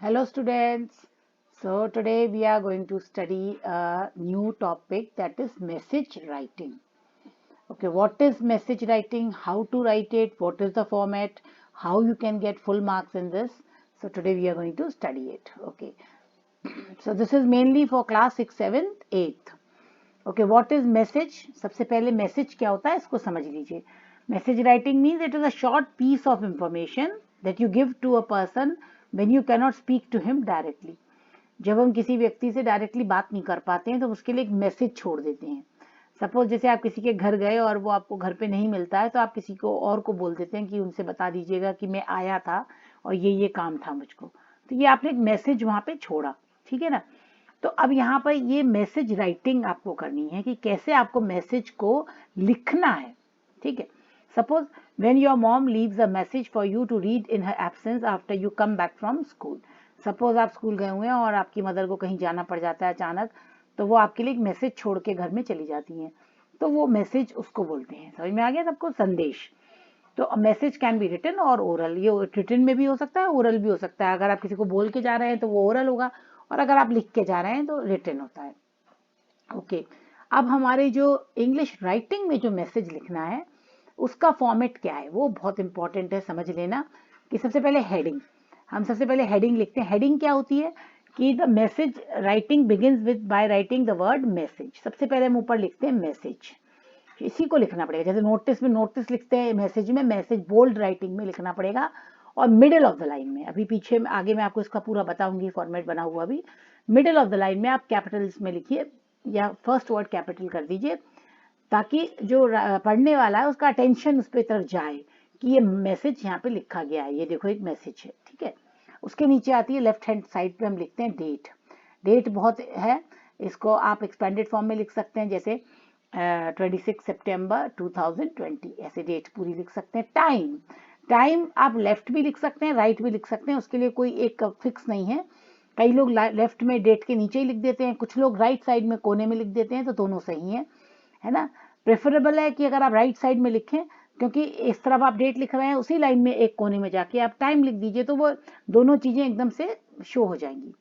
Hello students. So today we are going to study a new topic, that is message writing. Okay, what is message writing? How to write it? What is the format? How you can get full marks in this? So today we are going to study it. Okay. So this is mainly for class 6, 7th, 8th. Okay what is message. सबसे पहले message क्या होता है इसको समझ लीजिए। Message writing means it is a short piece of information that you give to a person when you can not speak to him directly. जब हम किसी व्यक्ति से डायरेक्टली बात नहीं कर पाते हैं तो उसके लिए एक मैसेज छोड़ देते हैं। सपोज जैसे आप किसी के घर गए और वो आपको घर पे नहीं मिलता है तो आप किसी को और को बोल देते हैं कि उनसे बता दीजिएगा कि मैं आया था और ये काम था मुझको। तो ये आपने एक मैसेज वहां पे छोड़ा, ठीक है ना। तो अब यहाँ पर ये मैसेज राइटिंग आपको करनी है कि कैसे आपको मैसेज को लिखना है, ठीक है। Suppose when your mom leaves a message for you to read in her absence after you come back from school. Suppose आप स्कूल गए हुए हैं और आपकी मदर को कहीं जाना पड़ जाता है अचानक, तो वो आपके लिए एक मैसेज छोड़ के घर में चली जाती हैं, तो वो मैसेज उसको बोलते हैं। समझ में आ गया सबको? संदेश। तो मैसेज कैन बी रिटन और ओरल। ये रिटन में भी हो सकता है, ओरल भी हो सकता है। अगर आप किसी को बोल के जा रहे हैं तो वो ओरल होगा, और अगर आप लिख के जा रहे हैं तो रिटन होता है। ओके, अब हमारे जो इंग्लिश राइटिंग में जो मैसेज लिखना है उसका फॉर्मेट क्या है वो बहुत इंपॉर्टेंट है, समझ लेना। कि सबसे पहले हेडिंग, हम सबसे पहले हेडिंग लिखते हैं। हेडिंग क्या होती है कि the message writing begins with by writing the word message. सबसे पहले हम ऊपर लिखते हैं मैसेज, इसी को लिखना पड़ेगा। जैसे नोटिस में नोटिस लिखते हैं, मैसेज में मैसेज बोल्ड राइटिंग में लिखना पड़ेगा। और मिडिल ऑफ द लाइन में, अभी पीछे आगे मैं आपको इसका पूरा बताऊंगी फॉर्मेट बना हुआ भी। मिडिल ऑफ द लाइन में आप कैपिटल्स में लिखिए या फर्स्ट वर्ड कैपिटल कर दीजिए, ताकि जो पढ़ने वाला है उसका अटेंशन उस पर तरफ जाए कि ये मैसेज यहाँ पे लिखा गया है, ये देखो एक मैसेज है, ठीक है। उसके नीचे आती है लेफ्ट हैंड साइड पे हम लिखते हैं डेट। डेट बहुत है, इसको आप एक्सपेंडेड फॉर्म में लिख सकते हैं, जैसे 26 सितंबर 2020, ऐसे डेट पूरी लिख सकते हैं। टाइम, टाइम आप लेफ्ट भी लिख सकते हैं, राइट भी लिख सकते हैं, उसके लिए कोई एक फिक्स नहीं है। कई लोग लेफ्ट में डेट के नीचे ही लिख देते हैं, कुछ लोग राइट साइड में कोने में लिख देते हैं, तो दोनों सही है ना। प्रेफरेबल है कि अगर आप राइट साइड में लिखें, क्योंकि इस तरफ आप डेट लिख रहे हैं, उसी लाइन में एक कोने में जाके आप टाइम लिख दीजिए, तो वो दोनों चीजें एकदम से शो हो जाएंगी।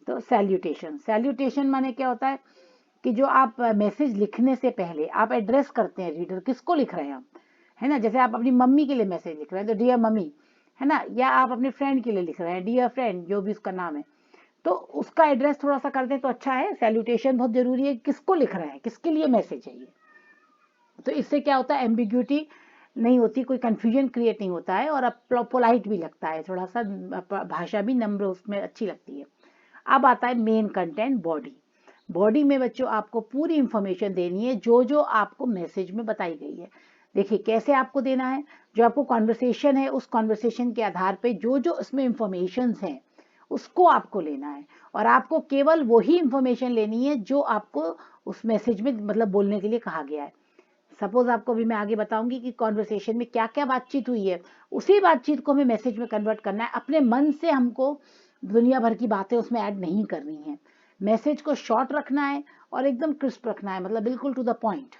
तो सैल्यूटेशन, सैल्यूटेशन माने क्या होता है कि जो आप मैसेज लिखने से पहले आप एड्रेस करते हैं रीडर, किसको लिख रहे हैं आप, है ना। जैसे आप अपनी मम्मी के लिए मैसेज लिख रहे हैं तो डियर मम्मी, है ना। या आप अपने फ्रेंड के लिए लिख रहे हैं डियर फ्रेंड, जो भी उसका नाम है, तो उसका एड्रेस थोड़ा सा कर दें तो अच्छा है। सैल्यूटेशन बहुत जरूरी है, किसको लिख रहे हैं, किसके लिए मैसेज है ये। तो इससे क्या होता है, एम्बिग्यूटी नहीं होती, कोई कंफ्यूजन क्रिएट नहीं होता है, और अब पोलाइट भी लगता है थोड़ा सा, भाषा भी नम्र उसमें अच्छी लगती है। अब आता है मेन कंटेंट, बॉडी। बॉडी में बच्चों आपको पूरी इंफॉर्मेशन देनी है जो जो आपको मैसेज में बताई गई है। देखिए कैसे आपको देना है, जो आपको कॉन्वर्सेशन है उस कॉन्वर्सेशन के आधार पे जो जो इसमें इंफॉर्मेशन हैं उसको आपको लेना है, और आपको केवल वही इंफॉर्मेशन लेनी है जो आपको उस मैसेज में मतलब बोलने के लिए कहा गया है। सपोज आपको अभी मैं आगे बताऊंगी कि कॉन्वर्सेशन में क्या क्या बातचीत हुई है, उसी बातचीत को हमें मैसेज में कन्वर्ट करना है। अपने मन से हमको दुनिया भर की बातें उसमें ऐड नहीं करनी है। मैसेज को शॉर्ट रखना है और एकदम क्रिस्प रखना है, मतलब बिल्कुल टू द पॉइंट।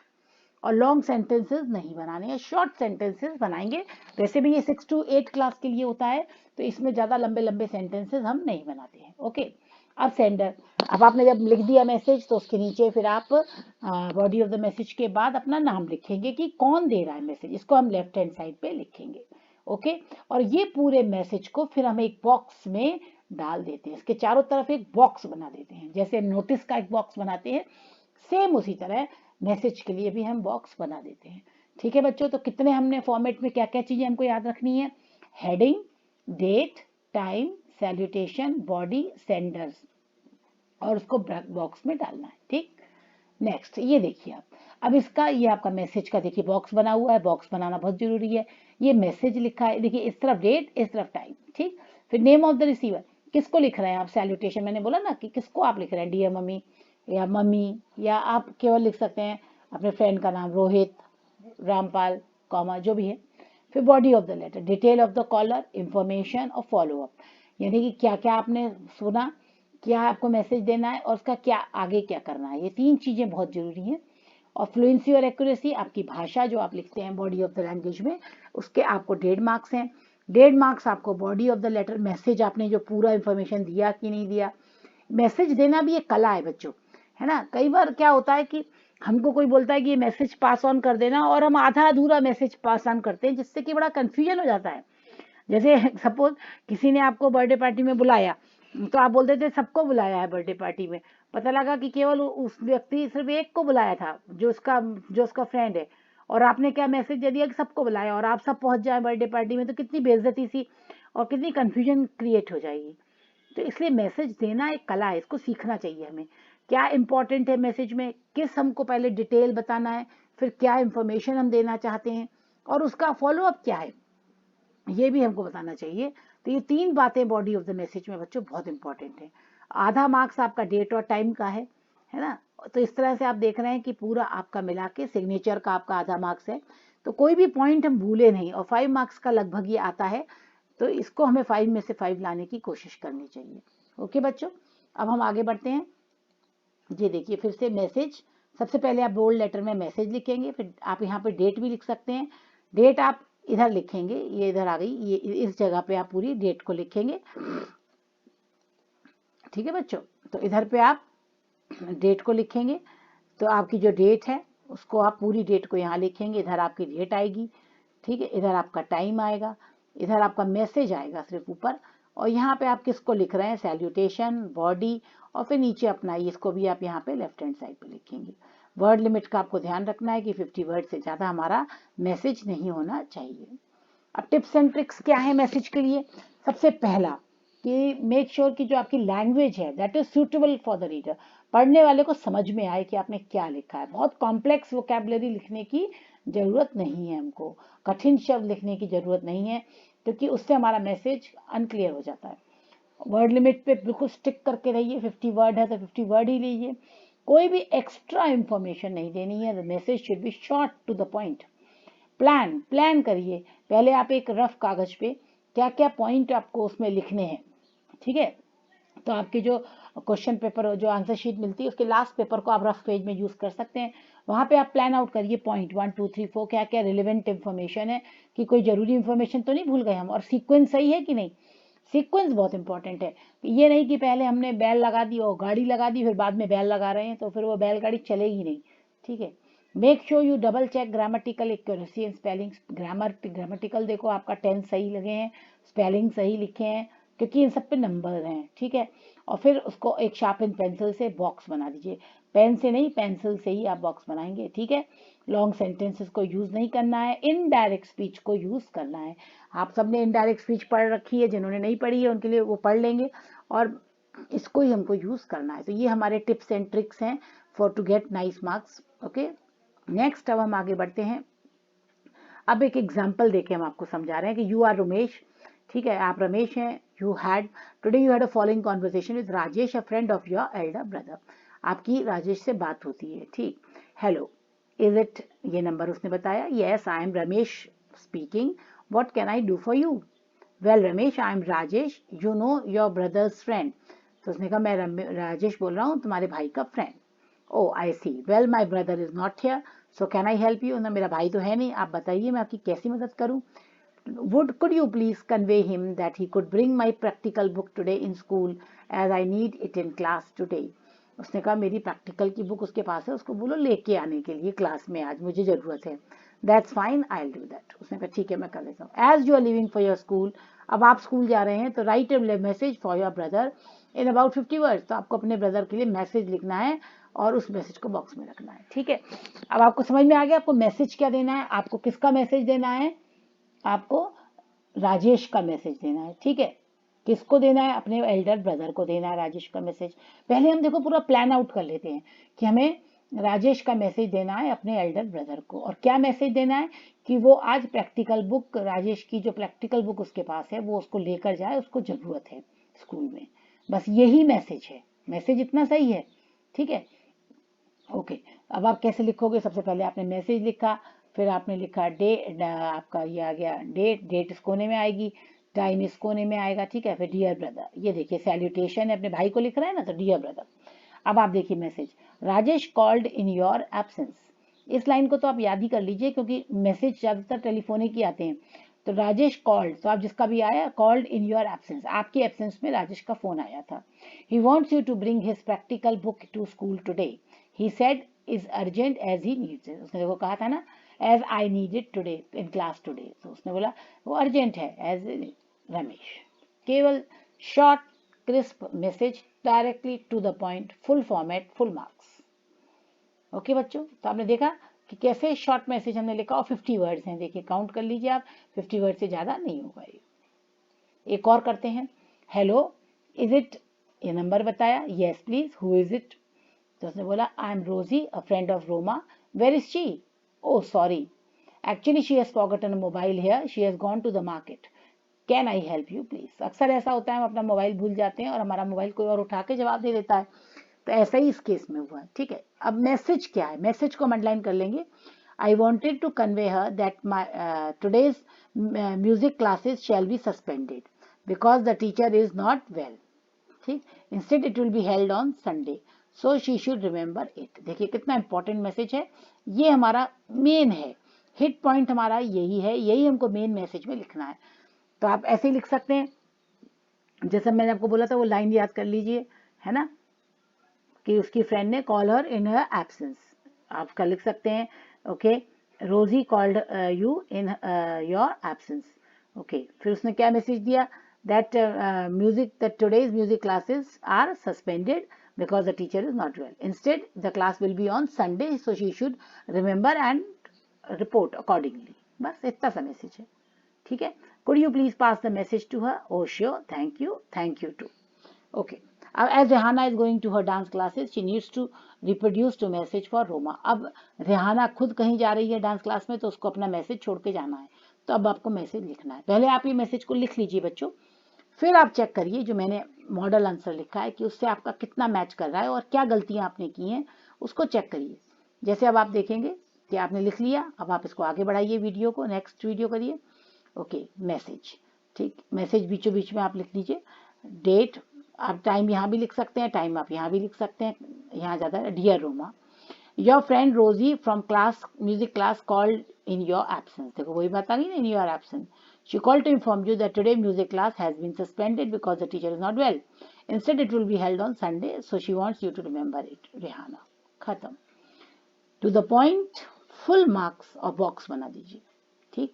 और लॉन्ग सेंटेंसेस नहीं बनाने हैं, शॉर्ट सेंटेंसेस बनाएंगे। वैसे भी ये 6 to 8 क्लास के लिए होता है, तो इसमें ज़्यादा लंबे लंबे सेंटेंसेस हम नहीं बनाते हैं। ओके, अब सेंडर। अब आपने जब लिख दिया मैसेज तो उसके नीचे फिर आप बॉडी ऑफ द मैसेज के बाद अपना नाम लिखेंगे कि कौन दे रहा है मैसेज, इसको हम लेफ्ट हैंड साइड पे लिखेंगे। ओके, और ये पूरे मैसेज को फिर हम एक बॉक्स में डाल देते हैं, इसके चारों तरफ एक बॉक्स बना देते हैं, जैसे नोटिस का एक बॉक्स बनाते हैं, सेम उसी तरह मैसेज के लिए भी हम बॉक्स बना देते हैं। ठीक है बच्चों, तो कितने हमने फॉर्मेट में क्या क्या चीजें हमको याद रखनी है, heading, date, time, salutation, body, senders, और उसको बॉक्स में डालना है। ठीक, नेक्स्ट ये देखिए आप, अब इसका ये आपका मैसेज का देखिए बॉक्स बना हुआ है, बॉक्स बनाना बहुत जरूरी है। ये मैसेज लिखा है, देखिए इस तरफ डेट, इस तरफ टाइम। ठीक, फिर नेम ऑफ द रिसीवर, किसको लिख रहे हैं आप, सैल्यूटेशन मैंने बोला ना कि किसको आप लिख रहे हैं, डियर मम्मी या मम्मी, या आप केवल लिख सकते हैं अपने फ्रेंड का नाम, रोहित, रामपाल, कॉमा जो भी है। फिर body of the letter, detail of the caller, information और फॉलो अप, यानी कि क्या क्या आपने सुना, क्या आपको मैसेज देना है और उसका क्या आगे क्या करना है। ये तीन चीजें बहुत जरूरी हैं। और फ्लुएंसी और एक्यूरेसी, आपकी भाषा जो आप लिखते हैं बॉडी ऑफ द लैंग्वेज में, उसके आपको 1.5 मार्क्स हैं। 1.5 मार्क्स आपको body of the letter, message आपने जो पूरा इंफॉर्मेशन दिया कि नहीं दिया। मैसेज देना भी एक कला है बच्चों, है ना। कई बार क्या होता है कि हमको कोई बोलता है कि ये मैसेज पास ऑन कर देना, और हम आधा अधूरा मैसेज पास ऑन करते हैं, जिससे कि बड़ा कंफ्यूजन हो जाता है। जैसे सपोज किसी ने आपको बर्थडे पार्टी में बुलाया, तो आप बोलते थे सबको बुलाया है बर्थडे पार्टी में, पता लगा कि केवल उस व्यक्ति सिर्फ एक को बुलाया था, जो उसका फ्रेंड है, और आपने क्या मैसेज दे दिया कि सबको बुलाया, और आप सब पहुंच जाए बर्थडे पार्टी में, तो कितनी बेइज्जती सी और कितनी कंफ्यूजन क्रिएट हो जाएगी। तो इसलिए मैसेज देना एक कला है, इसको सीखना चाहिए हमें। क्या इंपॉर्टेंट है मैसेज में, किस हमको पहले डिटेल बताना है, फिर क्या इंफॉर्मेशन हम देना चाहते हैं, और उसका फॉलो अप क्या है, ये भी हमको बताना चाहिए। तो ये 3 बातें बॉडी ऑफ द मैसेज में बच्चों बहुत इंपॉर्टेंट है। आधा मार्क्स आपका डेट और टाइम का है ना। तो इस तरह से आप देख रहे हैं कि पूरा आपका मिला के सिग्नेचर का आपका आधा मार्क्स है, तो कोई भी पॉइंट हम भूले नहीं, और 5 मार्क्स का लगभग ये आता है, तो इसको हमें 5 में से 5 लाने की कोशिश करनी चाहिए। ओके बच्चों, अब हम आगे बढ़ते हैं। ये देखिए फिर से मैसेज, सबसे पहले आप बोल्ड लेटर में मैसेज लिखेंगे, फिर आप यहाँ पे डेट भी लिख सकते हैं। डेट आप इधर लिखेंगे, ये इधर आ गई, ये इस जगह पे आप पूरी डेट को लिखेंगे, ठीक है बच्चों। तो इधर पे आप डेट को लिखेंगे, तो आपकी जो डेट है उसको आप पूरी डेट को यहाँ लिखेंगे, इधर आपकी डेट आएगी, ठीक है, इधर आपका टाइम आएगा, इधर आपका मैसेज आएगा सिर्फ ऊपर, और यहाँ पे आप किसको लिख रहे हैं, सैल्यूटेशन, बॉडी, और फिर नीचे अपना इसको भी आप यहाँ पे लेफ्ट हैंड साइड पे लिखेंगे। वर्ड लिमिट का आपको ध्यान रखना है कि 50 वर्ड से ज़्यादा हमारा मैसेज नहीं होना चाहिए। अब टिप्स एंड ट्रिक्स क्या है मैसेज के लिए। सबसे पहला कि मेक श्योर कि जो आपकी लैंग्वेज है that is suitable for the reader, पढ़ने वाले को समझ में आए कि आपने क्या लिखा है। बहुत कॉम्प्लेक्स वोकैबुलरी लिखने की जरूरत नहीं है, हमको कठिन शब्द लिखने की जरूरत नहीं है, क्योंकि उससे हमारा मैसेज अनक्लियर हो जाता है। वर्ड लिमिट पे बिल्कुल स्टिक करके रहिए, 50 वर्ड है तो 50 वर्ड ही लीजिए, कोई भी एक्स्ट्रा इंफॉर्मेशन नहीं देनी है। The message should be short to the point. Plan करिए, पहले आप एक रफ कागज पे क्या क्या पॉइंट आपको उसमें लिखने हैं, ठीक है। तो आपके जो क्वेश्चन पेपर, जो आंसर शीट मिलती है, उसके लास्ट पेपर को आप रफ पेज में यूज कर सकते हैं। वहां पे आप प्लान आउट करिए पॉइंट 1 2 3 4 क्या क्या रिलेवेंट इन्फॉर्मेशन है, कि कोई जरूरी इन्फॉर्मेशन तो नहीं भूल गए हम, और सीक्वेंस सही है कि नहीं। सीक्वेंस बहुत इंपॉर्टेंट है, ये नहीं कि पहले हमने बैल लगा दी और गाड़ी लगा दी, फिर बाद में बैल लगा रहे हैं, तो फिर वो बैलगाड़ी चलेगी नहीं, ठीक है। Make sure you double check grammatical accuracy and spelling. Grammatical देखो आपका टेंस सही लगे हैं, स्पेलिंग सही लिखे हैं, क्योंकि इन सब पे नंबर हैं, ठीक है। और फिर उसको एक शार्पन पेंसिल से बॉक्स बना दीजिए, पेन से नहीं पेंसिल से ही आप बॉक्स बनाएंगे, ठीक है। लॉन्ग सेंटेंसेस को यूज नहीं करना है, इनडायरेक्ट स्पीच को यूज करना है। आप सबने इनडायरेक्ट स्पीच पढ़ रखी है, जिन्होंने नहीं पढ़ी है उनके लिए वो पढ़ लेंगे, और इसको ही हमको यूज करना है। तो ये हमारे टिप्स एंड ट्रिक्स हैं for to get nice marks. Okay, next अब हम आगे बढ़ते हैं। अब एक एग्जाम्पल देके हम आपको समझा रहे हैं कि यू आर रमेश, ठीक है, आप रमेश हैं। Today you had a following conversation with Rajesh, a friend of your Elder brother. आपकी राजेश से बात होती है, ठीक। हेलो, इज इट, ये नंबर उसने बताया। Yes, I am Ramesh speaking, what can I do for you. Well Ramesh, I am Rajesh, you know your brothers friend. तो उसने कहा मैं राजेश बोल रहा हूँ, तुम्हारे भाई का friend. Oh I see, well my brother is not here, so can I help you. ना, मेरा भाई तो है नहीं, आप बताइए मैं आपकी कैसी मदद करूं। could you please convey him that he could bring my practical book today in school as I need it in class today। उसने कहा मेरी प्रैक्टिकल की बुक उसके पास है, उसको बोलो लेके आने के लिए क्लास में, आज मुझे जरूरत है। That's fine, I will do that. उसने कहा ठीक है मैं कर लेता हूँ। As you are living for your school, अब आप स्कूल जा रहे हैं, तो write a message for your brother in about 50 words. तो आपको अपने ब्रदर के लिए मैसेज लिखना है और उस मैसेज को बॉक्स में रखना है, ठीक है। अब आपको समझ में आ गया आपको मैसेज क्या देना है, आपको किसका मैसेज देना है, आपको राजेश का मैसेज देना है, ठीक है। किसको देना है, अपने एल्डर ब्रदर को देना है राजेश का मैसेज। पहले हम देखो पूरा प्लान आउट कर लेते हैं कि हमें राजेश का मैसेज देना है अपने एल्डर ब्रदर को, और क्या मैसेज देना है कि वो आज प्रैक्टिकल बुक, राजेश की जो प्रैक्टिकल बुक उसके पास है वो उसको लेकर जाए, उसको जरूरत है स्कूल में। बस यही मैसेज है, मैसेज इतना सही है, ठीक है। ओके, अब आप कैसे लिखोगे, सबसे पहले आपने मैसेज लिखा, फिर आपने लिखा आपका ये आ गया डेट इस कोने में आएगी, टाइम इस कोने में आएगा, ठीक है। फिर डियर ब्रदर, ये देखिए सैल्यूटेशन है, अपने भाई को लिख रहा है ना, तो डियर ब्रदर। अब आप देखिए message, Rajesh called in your absence. इस लाइन को तो आप याद ही कर लीजिए, क्योंकि मैसेज ज़्यादातर टेलीफोनिक ही आते हैं, तो राजेश कॉल्ड, तो आप जिसका भी आया कॉल्ड इन योर एब्सेंस, आपकी एब्सेंस में राजेश का फोन आया था. He wants you to bring his practical book to school today. He said is urgent as he needs it. उसने देखो कहा था ना as I need it today in class today, तो उसने बोला वो अर्जेंट है एज रमेश. केवल short crisp message, directly to the point, full format, full marks. Okay बच्चों, तो आपने देखा कि कैसे शॉर्ट मैसेज हमने लिखा और 50 वर्ड्स हैं. देखिए काउंट कर लीजिए आप, 50 वर्ड से ज़्यादा नहीं होगा ये. एक और करते हैं. हेलो इज इट, ये नंबर बताया. Yes please, who is it. तो उसने बोला I am Rosie, a friend of Roma. Where is she. Oh sorry, actually she has forgotten a mobile here, she has gone to the market. Can I help you please. अक्सर ऐसा होता है हम अपना mobile भूल जाते हैं और हमारा मोबाइल कोई और उठा के जवाब दे देता है. तो ऐसा ही इस केस में हुआ है. ठीक है, अब मैसेज क्या है, मैसेज को हम अंडरलाइन कर लेंगे. I wanted to convey her that my today's music classes shall be suspended because the teacher is not well. ठीक, instead it will be held on Sunday, so she should remember it. देखिए कितना important message है, ये हमारा main है, hit point हमारा यही है, यही हमको मेन मैसेज में लिखना है. तो आप ऐसे ही लिख सकते हैं जैसा मैंने आपको बोला था, वो लाइन याद कर लीजिए, है ना, कि उसकी फ्रेंड ने कॉल हर इन हर एब्सेंस. आप कर लिख सकते हैं okay, Rosie called you in your absence. Okay, फिर उसने क्या मैसेज दिया, that music, that today's music classes are suspended because the teacher is not well. Instead, the class will be on Sunday, so she should remember and report accordingly. बस इतना सा message है. ठीक है, could you please pass the message to her? Oh sure, thank you too. Okay. As Rehana is going to her dance classes, she needs to reproduce to message for Roma. अब रेहाना खुद कहीं जा रही है dance class में, तो उसको अपना मैसेज छोड़ के जाना है. तो अब आपको मैसेज लिखना है. पहले आप ये मैसेज को लिख लीजिए बच्चों, फिर आप चेक करिए जो मैंने मॉडल आंसर लिखा है कि उससे आपका कितना मैच कर रहा है और क्या गलतियां आपने की हैं उसको चेक करिए. जैसे अब आप देखेंगे कि आपने लिख लिया, अब आप इसको आगे बढ़ाइए, वीडियो को नेक्स्ट वीडियो करिए. Okay, message. ठीक, मैसेज बीचों बीच में आप लिख लीजिए. डेट, आप टाइम यहाँ भी लिख सकते हैं, टाइम आप यहाँ भी लिख सकते हैं, यहाँ ज़्यादा. डियर रोमा, योर फ्रेंड रोजी from class music class called in your absence. देखो वही बात आ गई ना, इन your absence. She called to inform you that today music class has been suspended because the teacher is not well. Instead, it will be held on Sunday, so she wants you to remember it. Rehana. खत्म. To the point, full marks और box बना दीजिए. ठीक,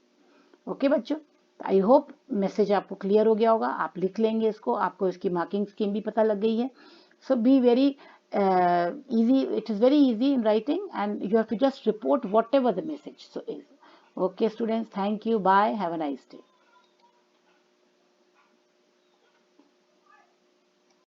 okay बच्चों, I hope message आपको clear हो गया होगा. आप लिख लेंगे इसको, आपको इसकी मार्किंग स्कीम भी पता लग गई है. So be very easy, it is very easy in writing and you have to just report whatever the message so is. Okay students, thank you, bye, have a nice day.